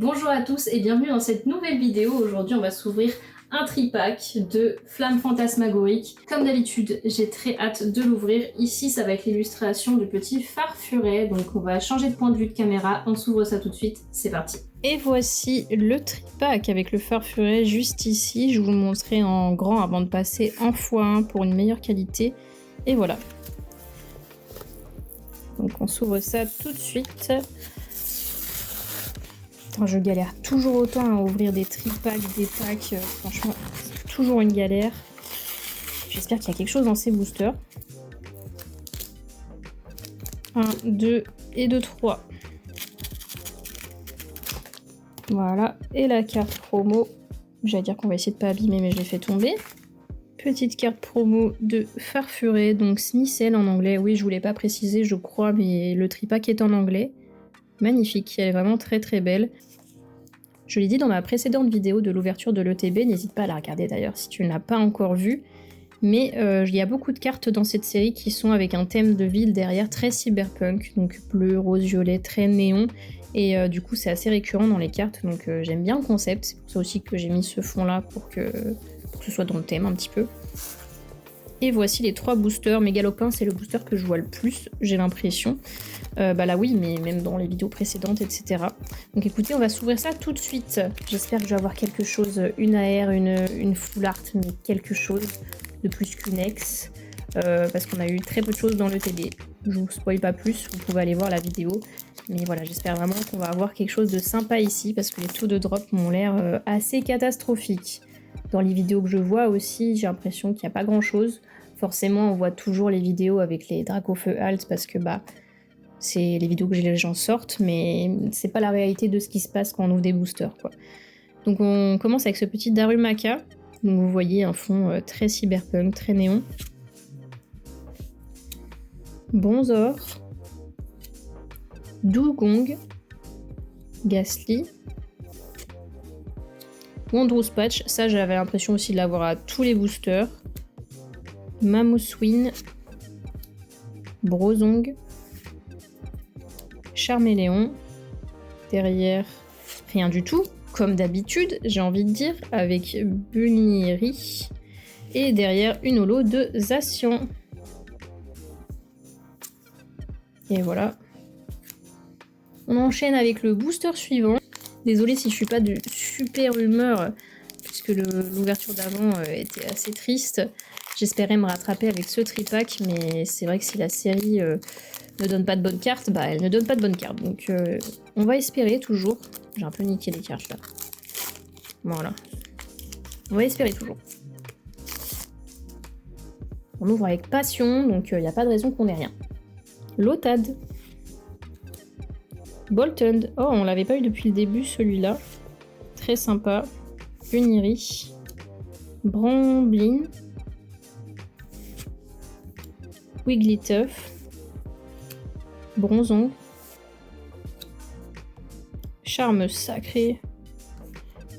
Bonjour à tous et bienvenue dans cette nouvelle vidéo. Aujourd'hui on va s'ouvrir un tripack de Flamme Fantasmagorique. Comme d'habitude, j'ai très hâte de l'ouvrir. Ici ça va être l'illustration du petit Farfuret, donc on va changer de point de vue de caméra. On s'ouvre ça tout de suite, c'est parti. Et voici le tripack avec le Farfuret juste ici. Je vous le montrerai en grand avant de passer en x1 pour une meilleure qualité. Et voilà. Donc on s'ouvre ça tout de suite. Putain, je galère toujours autant à ouvrir des tripacks, des packs. Franchement, c'est toujours une galère. J'espère qu'il y a quelque chose dans ces boosters. 1, 2 et 2, 3. Voilà. Et la carte promo. J'allais dire qu'on va essayer de pas abîmer, mais je l'ai fait tomber. Petite carte promo de Farfuret, donc Smithel en anglais. Oui, je voulais pas préciser, je crois, mais le tripack est en anglais. Magnifique, elle est vraiment très très belle. Je l'ai dit dans ma précédente vidéo de l'ouverture de l'ETB, n'hésite pas à la regarder d'ailleurs si tu ne l'as pas encore vue. Mais il y a beaucoup de cartes dans cette série qui sont avec un thème de ville derrière très cyberpunk, donc bleu, rose, violet, très néon. Et du coup c'est assez récurrent dans les cartes, donc j'aime bien le concept. C'est pour ça aussi que j'ai mis ce fond là pour que ce soit dans le thème un petit peu. Et voici les 3 boosters. Mégalopin, c'est le booster que je vois le plus, j'ai l'impression. Bah là oui, mais même dans les vidéos précédentes, etc. Donc écoutez, on va s'ouvrir ça tout de suite. J'espère que je vais avoir quelque chose, une AR, une full art, mais quelque chose de plus qu'une ex. Parce qu'on a eu très peu de choses dans le TD. Je vous spoil pas plus, vous pouvez aller voir la vidéo. Mais voilà, j'espère vraiment qu'on va avoir quelque chose de sympa ici, parce que les taux de drop m'ont l'air assez catastrophiques. Dans les vidéos que je vois aussi, j'ai l'impression qu'il n'y a pas grand chose. Forcément, on voit toujours les vidéos avec les Dracofeu alt parce que bah c'est les vidéos que les gens sortent, mais c'est pas la réalité de ce qui se passe quand on ouvre des boosters, quoi. Donc on commence avec ce petit Darumaka. Donc vous voyez un fond très cyberpunk, très néon. Bronzor. Dugong. Gastly. Wondrous Patch, ça j'avais l'impression aussi de l'avoir à tous les boosters. Mamoswine. Brozong. Charméléon. Derrière, rien du tout, comme d'habitude, j'ai envie de dire, avec Buniri. Et derrière, une holo de Zacian. Et voilà. On enchaîne avec le booster suivant. Désolée si je suis pas de super humeur, puisque l'ouverture d'avant était assez triste. J'espérais me rattraper avec ce tripack, mais c'est vrai que si la série ne donne pas de bonnes cartes, bah elle ne donne pas de bonnes cartes. Donc on va espérer toujours. J'ai un peu niqué les cartes là. Voilà. On va espérer toujours. On ouvre avec passion, donc il n'y a pas de raison qu'on ait rien. Lotad. Boltund. Oh, on l'avait pas eu depuis le début celui-là. Très sympa. Uniri. Bramblin. Wigglytuff. Bronzong. Charme sacré.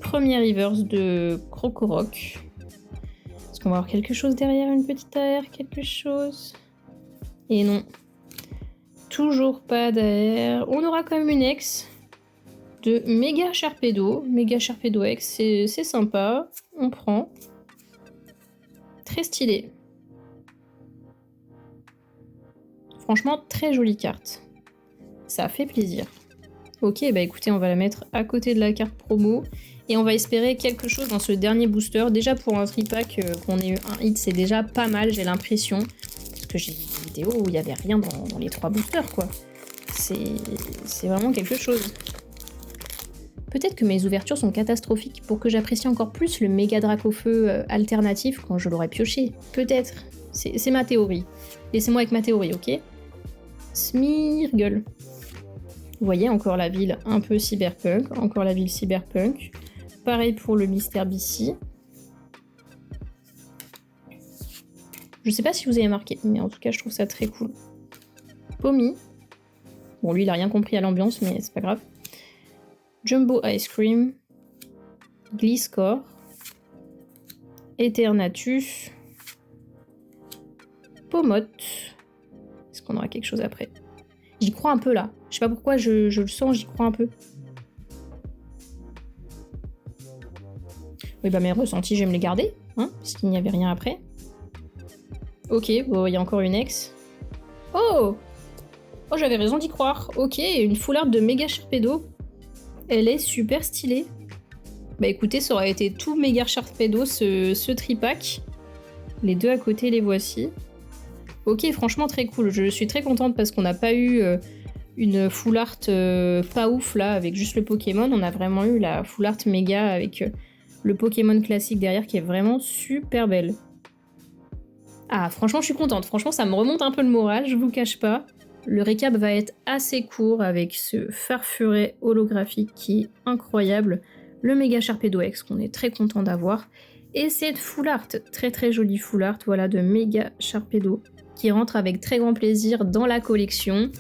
Premier reverse de Crocoroc. Est-ce qu'on va avoir quelque chose derrière, une petite AR, quelque chose? Et non. Toujours pas d'AR. On aura quand même une ex de Méga Sharpedo. Méga Sharpedo X, c'est sympa. On prend. Très stylé. Franchement, très jolie carte. Ça fait plaisir. Ok, bah écoutez, on va la mettre à côté de la carte promo. Et on va espérer quelque chose dans ce dernier booster. Déjà pour un tripack, qu'on ait eu un hit, c'est déjà pas mal, j'ai l'impression. Parce que j'ai vu des vidéos où il n'y avait rien dans les 3 boosters, quoi. C'est vraiment quelque chose. Peut-être que mes ouvertures sont catastrophiques pour que j'apprécie encore plus le méga Dracofeu alternatif quand je l'aurais pioché. Peut-être. C'est ma théorie. Laissez-moi avec ma théorie, ok? Smeargle. Vous voyez, encore la ville un peu cyberpunk. Encore la ville cyberpunk. Pareil pour le Mystère BC. Je sais pas si vous avez marqué, mais en tout cas, je trouve ça très cool. Pommy. Bon, lui, il a rien compris à l'ambiance, mais c'est pas grave. Jumbo Ice Cream. Gliscor. Eternatus. Pomote. Est-ce qu'on aura quelque chose après? J'y crois un peu là. Je sais pas pourquoi je le sens, j'y crois un peu. Oui, bah mes ressentis, je vais me les garder, hein, parce qu'il n'y avait rien après. Ok, bon, il y a encore une ex. Oh! Oh, j'avais raison d'y croire. Ok, une full art de méga Sharpedo. Elle est super stylée. Bah écoutez, ça aurait été tout méga Sharpedo, ce tripack. Les deux à côté, les voici. Ok, franchement très cool. Je suis très contente parce qu'on n'a pas eu une full art pas ouf là, avec juste le Pokémon. On a vraiment eu la full art méga avec le Pokémon classique derrière qui est vraiment super belle. Ah, franchement, je suis contente. Franchement, ça me remonte un peu le moral, je vous cache pas. Le récap va être assez court avec ce Farfuré holographique qui est incroyable. Le méga Sharpedo X qu'on est très content d'avoir. Et cette full art, très très jolie full art, voilà, de méga Sharpedo qui rentre avec très grand plaisir dans la collection.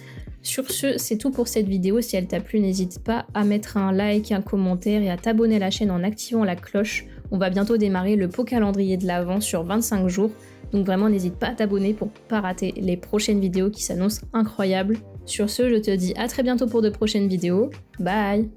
Sur ce, c'est tout pour cette vidéo. Si elle t'a plu, n'hésite pas à mettre un like, un commentaire et à t'abonner à la chaîne en activant la cloche. On va bientôt démarrer le pot calendrier de l'Avent sur 25 jours. Donc vraiment, n'hésite pas à t'abonner pour pas rater les prochaines vidéos qui s'annoncent incroyables. Sur ce, je te dis à très bientôt pour de prochaines vidéos. Bye!